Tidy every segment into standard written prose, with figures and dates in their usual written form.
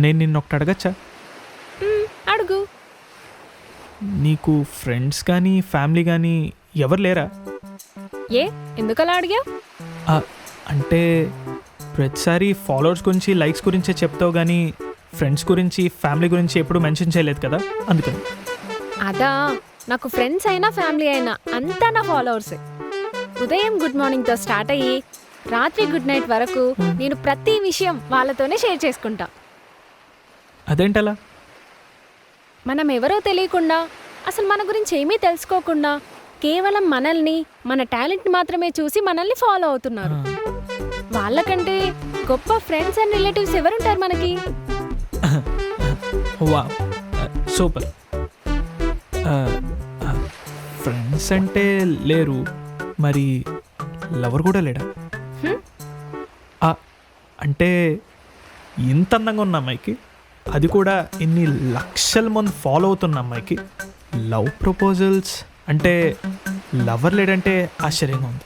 నేను నిన్నొకటి అడగచ్చా? అడుగు. నీకు ఫ్రెండ్స్ కానీ ఫ్యామిలీ కానీ ఎవరు లేరా? ఎందుకలా అడిగావు? అంటే ప్రతిసారి ఫాలోవర్స్ గురించి లైక్స్ గురించే చెప్తావు కానీ ఫ్రెండ్స్ గురించి ఫ్యామిలీ గురించి ఎప్పుడు మెన్షన్ చేయలేదు కదా, అందుకని. అదా, నాకు ఫ్రెండ్స్ అయినా ఫ్యామిలీ అయినా అంతా నా ఫాలోవర్సే. ఉదయం గుడ్ మార్నింగ్తో స్టార్ట్ అయ్యి రాత్రి గుడ్ నైట్ వరకు నేను ప్రతి విషయం వాళ్ళతోనే షేర్ చేసుకుంటా. అదేంటలా? మనం ఎవరో తెలియకుండా, అసలు మన గురించి ఏమీ తెలుసుకోకుండా కేవలం మనల్ని, మన టాలెంట్ మాత్రమే చూసి మనల్ని ఫాలో అవుతున్నారు. వాళ్ళకంటే గొప్ప ఫ్రెండ్స్ అండ్ రిలేటివ్స్ ఎవరుంటారు మనకి? వా, సూపర్. ఫ్రెండ్స్ అంటే లేరు, మరి లవర్ కూడా లేడా? అంటే ఇంత అందంగా ఉన్న అమ్మాయికి, అది కూడా ఇన్ని లక్షల మంది ఫాలో అవుతున్న అమ్మాయికి లవ్ ప్రపోజల్స్ అంటే లవర్ లేడంటే ఆశ్చర్యంగా ఉంది.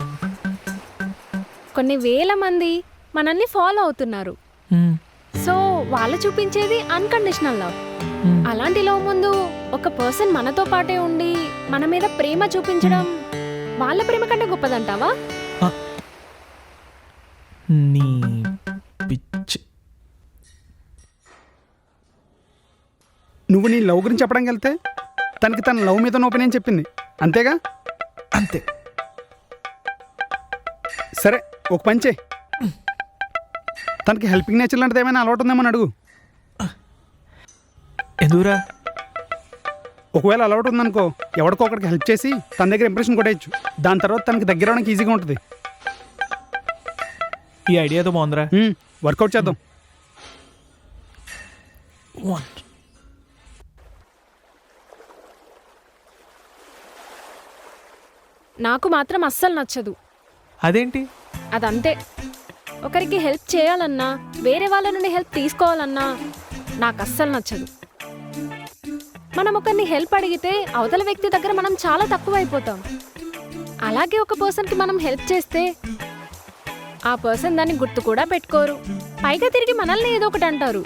కొన్ని వేల మంది మనల్ని ఫాలో అవుతున్నారు. సో వాళ్ళు చూపించేది అన్కండిషనల్ లవ్. అలాంటి లవ్ ముందు ఒక పర్సన్ మనతో పాటే ఉండి మన మీద ప్రేమ చూపించడం వాళ్ళ ప్రేమ కంటే గొప్పదంటావా? నీ పిచ్చి. నువ్వు నీ లవ్ గురించి చెప్పడానికి వెళ్తే తనకి తన లవ్ మీద ఒపీనియన్ చెప్పింది, అంతేగా? అంతే. సరే, ఒక పని చేయి, తనకి హెల్పింగ్ నేచర్ లాంటిది ఏమైనా అలవాటు ఉందేమని అడుగు. ఎందుకురా? ఒకవేళ అలవాటు ఉందనుకో, ఎవరికో ఒకరికి హెల్ప్ చేసి తన దగ్గర ఇంప్రెషన్ కొట్టేయచ్చు. దాని తర్వాత తనకి దగ్గర అవడానికి ఈజీగా ఉంటుంది. ఈ ఐడియాతో బాగుందిరా, వర్కౌట్ చేద్దాం. నాకు మాత్రం అస్సలు నచ్చదు. అదేంటి? అదంతే. ఒకరికి హెల్ప్ చేయాలన్నా, వేరే వాళ్ళ నుండి హెల్ప్ తీసుకోవాలన్నా నాకు అస్సలు నచ్చదు. మనం ఒకరిని హెల్ప్ అడిగితే అవతల వ్యక్తి దగ్గర మనం చాలా తక్కువ అయిపోతాం. అలాగే ఒక పర్సన్కి మనం హెల్ప్ చేస్తే ఆ పర్సన్ దాన్ని గుర్తు కూడా పెట్టుకోరు, పైగా తిరిగి మనల్ని ఏదో ఒకటి అంటారు.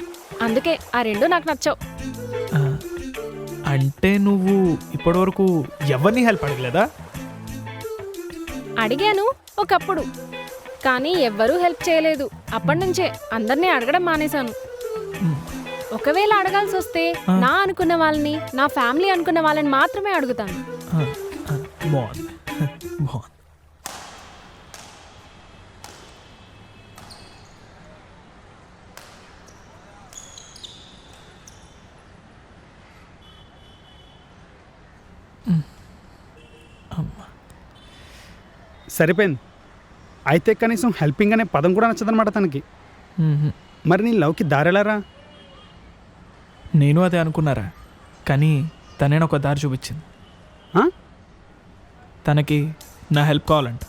అందుకే ఆ రెండు నాకు నచ్చవు. అంటే నువ్వు ఇప్పటివరకు ఎవరిని హెల్ప్ అడగలేదా? అడిగాను ఒకప్పుడు, కానీ ఎవ్వరూ హెల్ప్ చేయలేదు. అప్పటి నుంచే అందరినీ అడగడం మానేశాను. ఒకవేళ అడగాల్సి వస్తే నా అనుకున్న వాళ్ళని, నా ఫ్యామిలీ అనుకున్న వాళ్ళని మాత్రమే అడుగుతాను. బాగుంది, బాగుంది. సరిపోయింది. అయితే కనీసం హెల్పింగ్ అనే పదం కూడా నచ్చదనమాట తనకి. మరి నీ లవ్కి దారెలారా? నేను అదే అనుకున్నారా, కానీ తనే ఒక దారి చూపించింది. తనకి నా హెల్ప్ కావాలంట.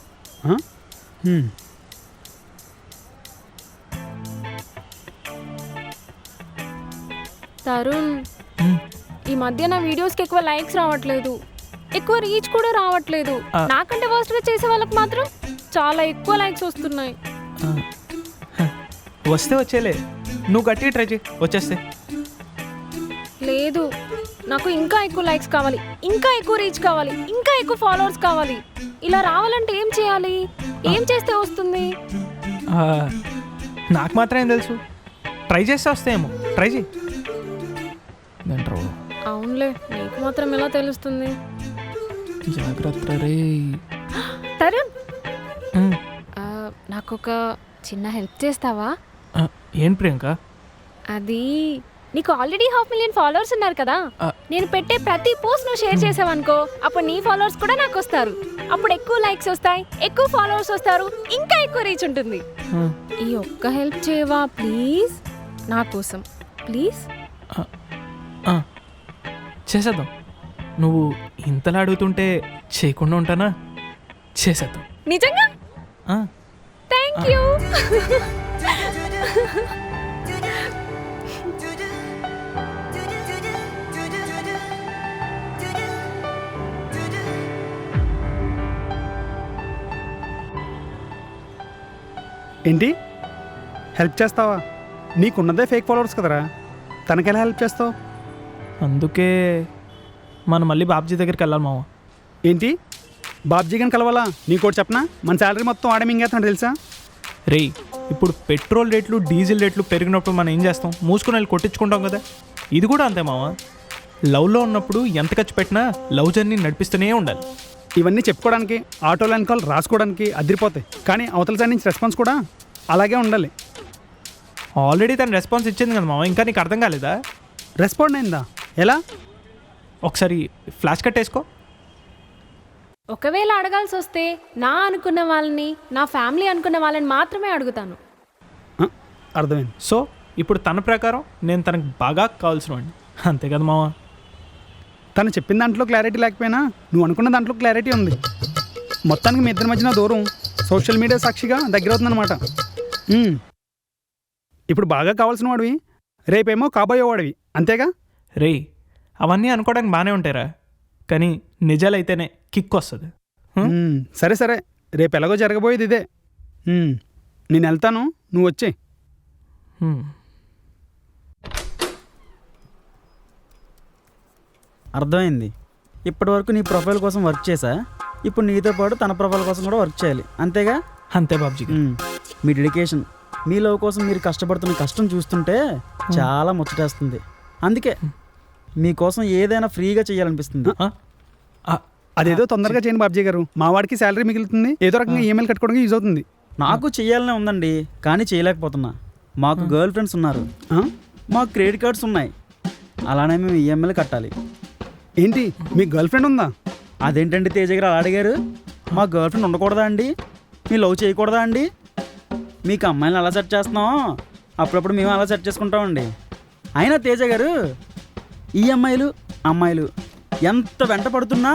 తరుణ్, ఈ మధ్య నా వీడియోస్కి ఎక్కువ లైక్స్ రావట్లేదు, ఎక్కువ రీచ్ కూడా రావట్లేదు. నాకంటే వర్స్ట్ గా చేసే వాళ్ళకి మాత్రం చాలా ఎక్కువ లైక్స్ వస్తున్నాయి. వస్తే వచ్చేలే, నువ్వు గట్టిగా ట్రై చేయి, వచ్చేస్తే. లేదు, నాకు ఇంకా ఎక్కువ లైక్స్ కావాలి, ఇంకా ఎక్కువ రీచ్ కావాలి, ఇంకా ఎక్కువ ఫాలోవర్స్ కావాలి. ఇలా రావాలంటే ఏం చేయాలి? ఏం చేస్తే వస్తుంది? నాకు మాత్రం ఏం తెలుసు, ట్రై చేస్తే వస్తాయేమో. ట్రై చేయి. అవునులే, నీకు మాత్రం ఎలా తెలుస్తుంది? జాగ్రత్త రే. తరుణ్, నాకొక చిన్న హెల్ప్ చేస్తావా? ఏం ప్రియాంక? అది నీకు ఆల్రెడీ 500,000 ఫాలోవర్స్ ఉన్నారు కదా. నేను పెట్టే ప్రతి పోస్ట్ నువ్వు షేర్ చేసావనుకో, అప్పుడు నీ ఫాలోవర్స్ కూడా నాకు వస్తారు. అప్పుడు ఎక్కువ లైక్స్ వస్తాయి, ఎక్కువ ఫాలోవర్స్ వస్తారు, ఇంకా ఎక్కువ రీచ్ ఉంటుంది. ఈ ఒక్క హెల్ప్ చేయవా ప్లీజ్, నా కోసం ప్లీజ్? చేసేద్దాం. నువ్వు ఇంతలా అడుగుతుంటే చేయకుండా ఉంటానా? చేసేద్దాం. నిజంగా? Thank you. ఏంటి హెల్ప్ చేస్తావా? నీకున్నదే ఫేక్ ఫాలోవర్స్ కదరా. తనకెలా హెల్ప్ చేస్తావు? అందుకే మనం మళ్ళీ బాబ్జీ దగ్గరికి వెళ్ళాలి మామ. ఏంటి బాబ్జీ గారిని కలవాలా? నీకోటి చెప్పనా, మన శాలరీ మొత్తం ఆడే మింగేస్తున్నాడు తెలుసా? రేయ్, ఇప్పుడు పెట్రోల్ రేట్లు డీజిల్ రేట్లు పెరిగినప్పుడు మనం ఏం చేస్తాం? మూసుకుని వెళ్ళి కొట్టించుకుంటాం కదా. ఇది కూడా అంతే మామ. లవ్లో ఉన్నప్పుడు ఎంత ఖర్చు పెట్టినా లవ్ జర్నీ నడిపిస్తూనే ఉండాలి. ఇవన్నీ చెప్పుకోవడానికి, ఆటోలో వెనకాల రాసుకోవడానికి అదిరిపోతాయి, కానీ అవతల సైడ్ నుంచి రెస్పాన్స్ కూడా అలాగే ఉండాలి. ఆల్రెడీ తను రెస్పాన్స్ ఇచ్చింది కదా మామ, ఇంకా నీకు అర్థం కాలేదా? రెస్పాండ్ అయిందా? ఎలా? ఒకసారి ఫ్లాష్ కట్ వేసుకో. ఒకవేళ అడగాల్సి వస్తే నా అనుకున్న వాళ్ళని, నా ఫ్యామిలీ అనుకున్న వాళ్ళని మాత్రమే అడుగుతాను. అర్థమైంది. సో ఇప్పుడు తన ప్రకారం నేను తనకు బాగా కావాల్సిన వాడిని, అంతే కదా మామ? తను చెప్పిన దాంట్లో క్లారిటీ లేకపోయినా నువ్వు అనుకున్న దాంట్లో క్లారిటీ ఉంది. మొత్తానికి మీ ఇద్దరి మధ్యన దూరం సోషల్ మీడియా సాక్షిగా దగ్గర అవుతుందన్నమాట. ఇప్పుడు బాగా కావాల్సిన వాడివి, రేపేమో కాబోయేవాడివి, అంతేగా? రేయ్, అవన్నీ అనుకోవడానికి బాగానే ఉంటాయిరా, కానీ నిజాలైతేనే కిక్ వస్తుంది. సరే సరే, రేపు ఎలాగో జరగబోయేది ఇదే. నేను వెళ్తాను, నువ్వు వచ్చే. అర్థమైంది. ఇప్పటివరకు నీ ప్రొఫైల్ కోసం వర్క్ చేశా, ఇప్పుడు నీతో పాటు తన ప్రొఫైల్ కోసం కూడా వర్క్ చేయాలి, అంతేగా? అంతే బాబ్జీ. మీ డెడికేషన్, మీ లవ్ కోసం మీరు కష్టపడుతున్న కష్టం చూస్తుంటే చాలా ముచ్చటేస్తుంది. అందుకే మీకోసం ఏదైనా ఫ్రీగా చేయాలనిపిస్తుంది. అదేదో తొందరగా చేయండి బాబ్జీ గారు, మా వాడికి శాలరీ మిగులుతుంది, ఏదో రకంగా ఈమెయిల్ కట్టుకోవడానికి యూజ్ అవుతుంది. నాకు చేయాలనే ఉందండి, కానీ చేయలేకపోతున్నా. మాకు గర్ల్ ఫ్రెండ్స్ ఉన్నారు, మాకు క్రెడిట్ కార్డ్స్ ఉన్నాయి, అలానే మేము ఈఎంఐలు కట్టాలి. ఏంటి, మీ గర్ల్ ఫ్రెండ్ ఉందా? అదేంటండి తేజ గారు అలా అడిగారు? మా గర్ల్ ఫ్రెండ్ ఉండకూడదా అండి? మీ లవ్ చేయకూడదా అండి? మీకు అమ్మాయిని అలా సెట్ చేస్తున్నాం, అప్పుడప్పుడు మేము అలా సెట్ చేసుకుంటామండి. అయినా తేజ గారు, ఈ అమ్మాయిలు ఎంత వెంట పడుతున్నా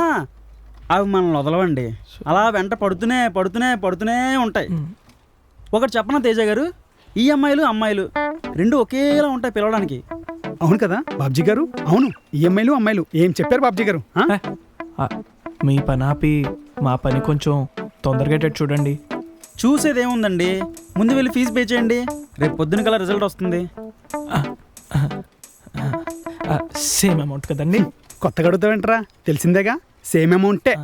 అవి మనల్ని వదలవండి. అలా వెంట పడుతూనే ఉంటాయి. ఒకటి చెప్పనా తేజ గారు, ఈ అమ్మాయిలు రెండు ఒకేలా ఉంటాయి పిలవడానికి. అవును కదా బాబ్జీ గారు? అవును, ఈ అమ్మాయిలు ఏం చెప్పారు బాబ్జీ గారు? మీ పని ఆపి మా పని కొంచెం తొందరగా చూడండి. చూసేదేముందండి, ముందు వెళ్ళి ఫీజు పే చేయండి, రేపు పొద్దున కల్లా రిజల్ట్ వస్తుంది. సేమ్ అమౌంట్ కదండి? కొత్తగా అడుగుతావేంట్రా, తెలిసిందేగా, సేమ్ అమౌంటే.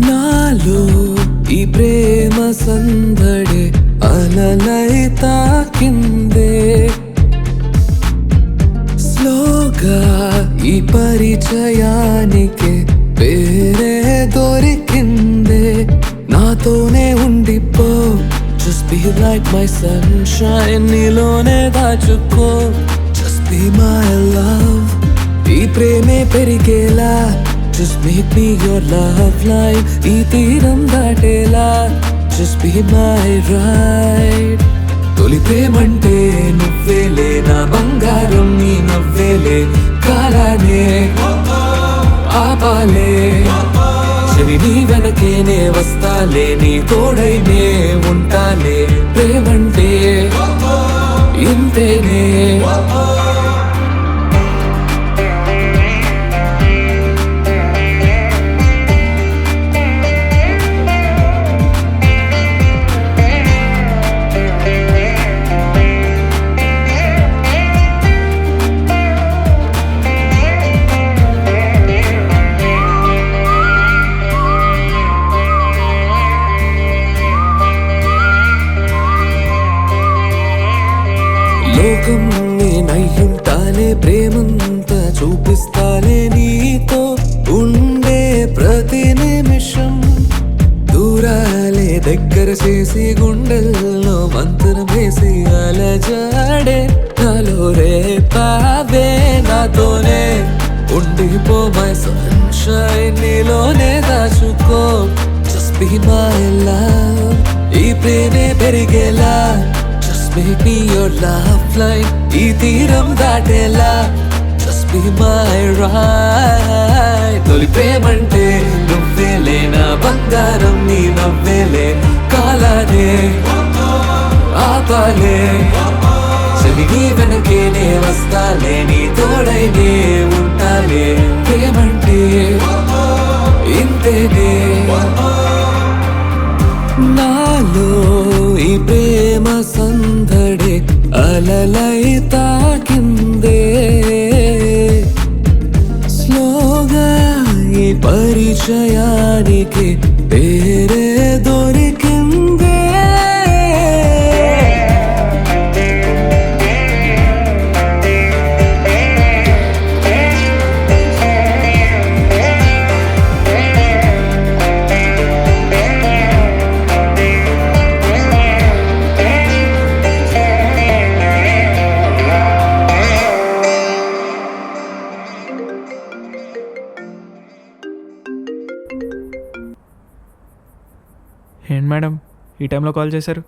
నాలో ఈ ప్రేమ సందడే అలలై తాకిందే, స్లోగా ఈ పరిచయానికి పేరే దొరికిందే. నాతోనే ఉండిపో, just be like my sunshine, నీలోనే దాచుకో, just be my love. ఈ ప్రేమే పెరిగేలా, just make me your love line, ఈ తీరం దాటేలా, just be my ride. తొలి ప్రేమంటే నువ్వేలే, నా బంగారం నీ నవ్వేలే, కాలానే ఆపాలే, చెవి నీ వెనకేనే వస్తాలే, నీ తోడైనే ఉంటాలే, ప్రేమంటే ఇంతేనే. లోకం నీ దగ్గర చేసి గుండెల్లో మంత్రం వేసి అలజాడే నాలో రేపావే నాతోనే ఉండిపో మై సన్షైన్ నీలోనే దాచుకో జస్ట్ బి మై లవ్ ఈ ప్రేమే పెరిగేలా just make me your love line ఈ తీరం దాటేలా జస్ట్ బి మై రైట్ తొలి ప్రేమంటే నువ్వేలే నా బంగారం నీ నవ్వేలే కాలానే ఆపాలే చెలి నీ వెనకేనే వస్తాలే నీ తోడైనే ఉంటాలే ప్రేమంటే ఇంతేనే నాలో ఈ ప్రేమ సందడే అలలై తాకిందే స్లోగా ఈ పరిచయానికి పేరే దొరికిందే ఏంటి మేడం ఈ టైంలో కాల్ చేశారు?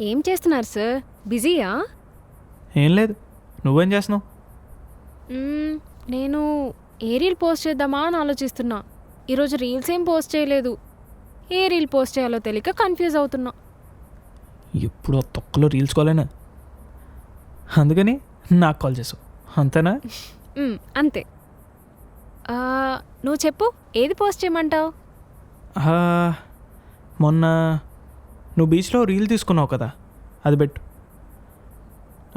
ఏం చేస్తున్నారు సార్? బిజీయా? ఏం లేదు, నువ్వేం చేస్తున్నావు? నేను ఏ రీల్ పోస్ట్ చేద్దామా అని ఆలోచిస్తున్నా. ఈరోజు రీల్స్ ఏం పోస్ట్ చేయలేదు. ఏ రీల్ పోస్ట్ చేయాలో తెలియక కన్ఫ్యూజ్ అవుతున్నా. ఎప్పుడు ఆ తొక్కలో రీల్స్ కాలేనా, అందుకని నాకు కాల్ చేసావు అంతేనా? అంతే. నువ్వు చెప్పు, ఏది పోస్ట్ చేయమంటావు? ఆ, మొన్న నువ్వు బీచ్లో రీల్ తీసుకున్నావు కదా, అది పెట్టు.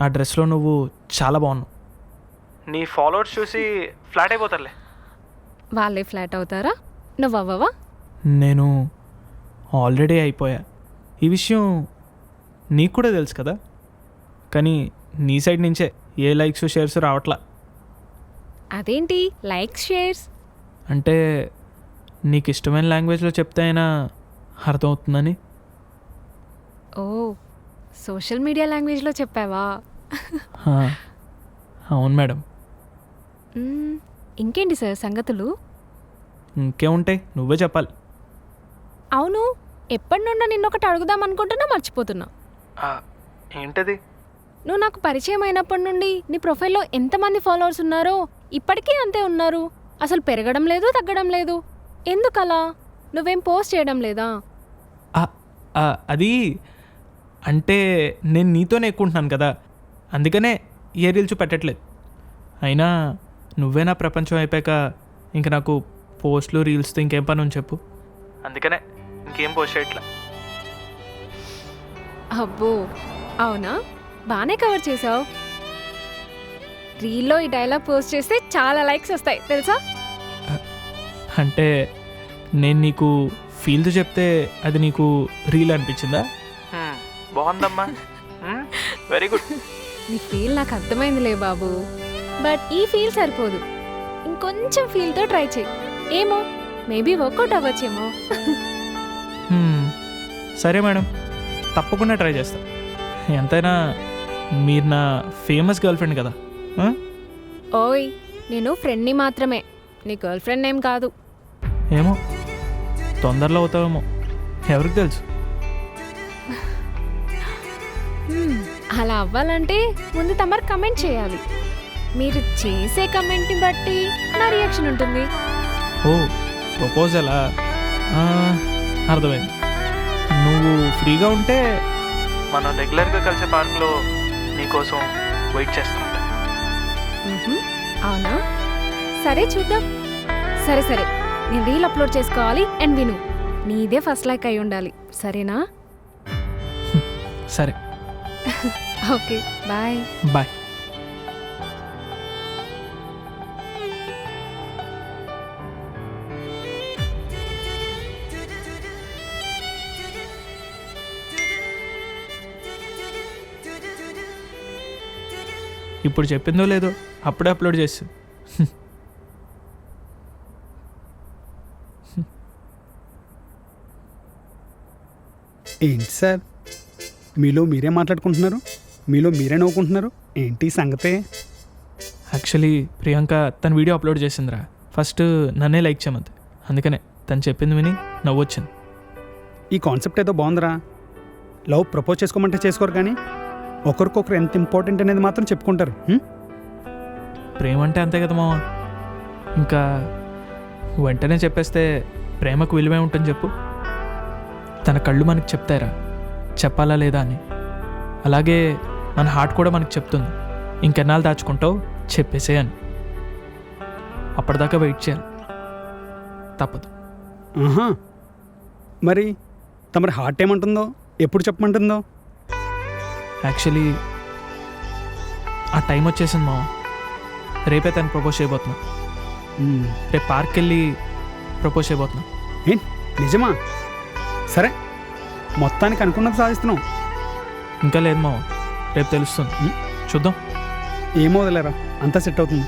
ఆ డ్రెస్లో నువ్వు చాలా బాగున్నావు. నీ ఫాలోవర్స్ చూసి ఫ్లాట్ అయిపోతారులే. వాళ్ళే ఫ్లాట్ అవుతారా? నువ్వు అవ్వవా? నేను ఆల్రెడీ అయిపోయా. ఈ విషయం నీకు కూడా తెలుసు కదా, కానీ నీ సైడ్ నుంచే ఏ లైక్స్ షేర్స్ రావట్లా. అదేంటి లైక్స్ షేర్స్? అంటే నీకు ఇష్టమైన లాంగ్వేజ్లో చెప్తే అయినా అర్థమవుతుందని. ఓ, సోషల్ మీడియా లాంగ్వేజ్లో చెప్పావా? హా, అవును మేడం. ఇంకేంటి సార్ సంగతులు? ఇంకేముంటాయి, నువ్వే చెప్పాలి. అవును, ఎప్పటి నుండో నిన్నొకటి అడుగుదాం అనుకుంటున్నా, మర్చిపోతున్నా. ఏంటది? నువ్వు నాకు పరిచయం అయినప్పటి నుండి నీ ప్రొఫైల్లో ఎంతమంది ఫాలోవర్స్ ఉన్నారో ఇప్పటికీ అంతే ఉన్నారు. అసలు పెరగడం లేదు, తగ్గడం లేదు. ఎందుకలా? నువ్వేం పోస్ట్ చేయడం లేదా? అది అంటే నేను నీతోనే ఎక్కుంటున్నాను కదా, అందుకనే ఏ రీల్స్ పెట్టట్లేదు. అయినా నువ్వే నా ప్రపంచం అయిపోయాక ఇంక నాకు పోస్ట్లు రీల్స్తో ఇంకేం పని ఉంది చెప్పు. అందుకనే ఇంకేం పోస్ట్ చేయట్లే. అబ్బో, అవునా? బాగానే కవర్ చేసావు. రీల్లో ఈ డైలాగ్ పోస్ట్ చేస్తే చాలా లైక్స్ వస్తాయి తెలుసా? అంటే నేను నీకు ఫీల్తో చెప్తే అది నీకు రీల్ అనిపించిందా? బాగుందమ్మా, వెరీ గుడ్. నీ ఫీల్ నాకు అర్థమైందిలే బాబు, బట్ ఈ ఫీల్ సరిపోదు. ఇంకొంచెం ఫీల్తో ట్రై చేయి. ఏమో, మేబీ వర్కౌట్ అవ్వచ్చేమో. సరే మేడం, తప్పకుండా ట్రై చేస్తా. ఎంతైనా మీరు నా ఫేమస్ గర్ల్ ఫ్రెండ్ కదా. ఓయ్, నేను ఫ్రెండ్ని మాత్రమే, నీ గర్ల్ ఫ్రెండ్ ఏం కాదు. ఏమో, తొందరలో అవుతావేమో, ఎవరికి తెలుసు. అలా అవ్వాలంటే ముందు తమరు కమెంట్ చేయాలి. మీరు చేసే కమెంట్ని బట్టి నా రియాక్షన్ ఉంటుంది. ఓ, ప్రపోజలా? అర్థమైంది. నువ్వు ఫ్రీగా ఉంటే మనం రెగ్యులర్గా కలిసే పార్క్లో నీకోసం వెయిట్ చేస్తుంటా. అవునా? సరే చూద్దాం. సరే సరే, నేను రీల్ అప్లోడ్ చేసుకోవాలి. అండ్ విను, నీదే ఫస్ట్ లైక్ అయి ఉండాలి, సరేనా? సరే, ఓకే, బాయ్. బాయ్. ఇప్పుడు చెప్పిందో లేదో అప్పుడే అప్లోడ్ చేసి. ఏంటి సార్ మీలో మీరే మాట్లాడుకుంటున్నారు, మీలో మీరే నవ్వుకుంటున్నారు, ఏంటి సంగతే? యాక్చువల్లీ ప్రియాంక తన వీడియో అప్లోడ్ చేసిందిరా. ఫస్ట్ నన్నే లైక్ చేయమంది, అందుకనే తను చెప్పింది విని నవ్వొచ్చింది. ఈ కాన్సెప్ట్ ఏదో బాగుందిరా. లవ్ ప్రపోజ్ చేసుకోమంటే చేసుకోరు కానీ ఒకరికొకరు ఎంత ఇంపార్టెంట్ అనేది మాత్రం చెప్పుకుంటారు. ప్రేమ అంటే అంతే కదా మామ. ఇంకా వెంటనే చెప్పేస్తే ప్రేమకు విలువే ఉంటుంది చెప్పు. తన కళ్ళు మనకు చెప్తారా చెప్పాలా లేదా అని. అలాగే మన హార్ట్ కూడా మనకు చెప్తుంది ఇంకెన్నాళ్ళు దాచుకుంటావు చెప్పేసే అని. అప్పటిదాకా వెయిట్ చేయాలి, తప్పదు. ఆహా, మరి తమరి హార్ట్ ఏమంటుందో, ఎప్పుడు చెప్పమంటుందో? యాక్చువల్లీ ఆ టైం వచ్చేసింది మామ. రేపే తను ప్రపోజ్ చేయబోతున్నా. రేపు పార్క్కి వెళ్ళి ప్రపోజ్ చేయబోతున్నా. ఏంటి నిజమా? సరే, మొత్తానికి అనుకున్నది సాధిస్తున్నావు. ఇంకా లేదు మామ, రేపు తెలుస్తుంది, చూద్దాం. ఏమో వదిలేరా, అంతా సెట్ అవుతుంది.